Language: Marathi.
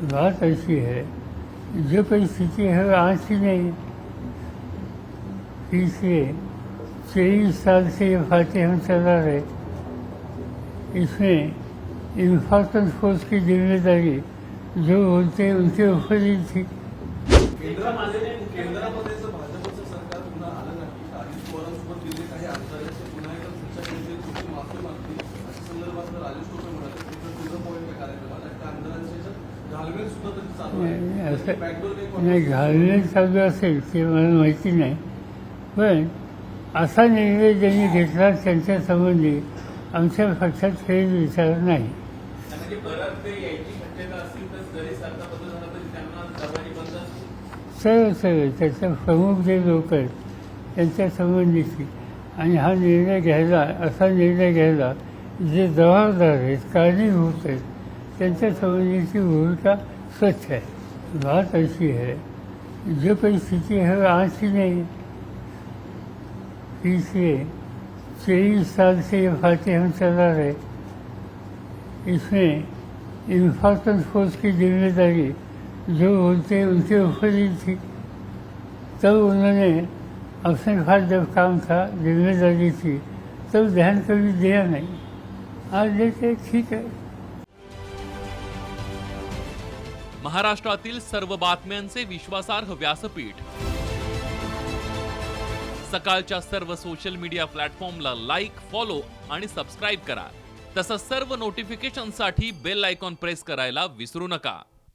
बात ऐसी है, जो परिस्थिति है वो आज की नहीं, पिछले 23 साल से ये फातेह हम चला रहे। इसमें इन्फॉर्मेशन फोर्स की जिम्मेदारी जो बोलते उनके ऊपर ही थी। केंद्रामध्येच भाजपचं सरकार पुन्हा आलं नाही, अजित पवारांसोबत दिल्ली काही आमदारांची पुन्हा एकदा चर्चा केली, तुमची माफी मागली अशा संदर्भात राजेश टोपे म्हणाले तुझं पॉईंट या कार्यक्रमात आणि त्या आमदारांची घालमेल सुद्धा तरी चालू आहे। असं नाही, घालमेल चालू असेल ते मला माहिती नाही, पण असा निर्णय ज्यांनी घेतला त्यांच्या संबंधी आमच्या पक्षात काही विचार नाही। सर्व त्याचे प्रमुख जे लोक आहेत त्यांच्या संबंधीची आणि हा निर्णय घ्यायला, असा निर्णय घ्यायला जे जबाबदार आहेत, कारणीभूत आहेत, त्यांच्या संबंधीची भूमिका स्वच्छ है। बात ऐसी है, जो परिस्थिति है वो आज की नहीं, पिछले 23 साल से ये फातेह हम चला रहे। इसमें इन्फॉर्मेशन फोर्स की जिम्मेदारी जो बोलते उनके ऊपर ही थी। तब उन्होंने अपने पास जब काम था, जिम्मेदारी थी, तब ध्यान कभी दिया नहीं। आज देखे ठीक है। महाराष्ट्रातील सर्व बातम्यांचे विश्वासार्ह व्यासपीठ, सकाळच्या सर्व सोशल मीडिया प्लॅटफॉर्मला लाईक, फॉलो आणि सबस्क्राईब करा। तसंच सर्व नोटिफिकेशनसाठी बेल आयकॉन प्रेस करायला विसरू नका।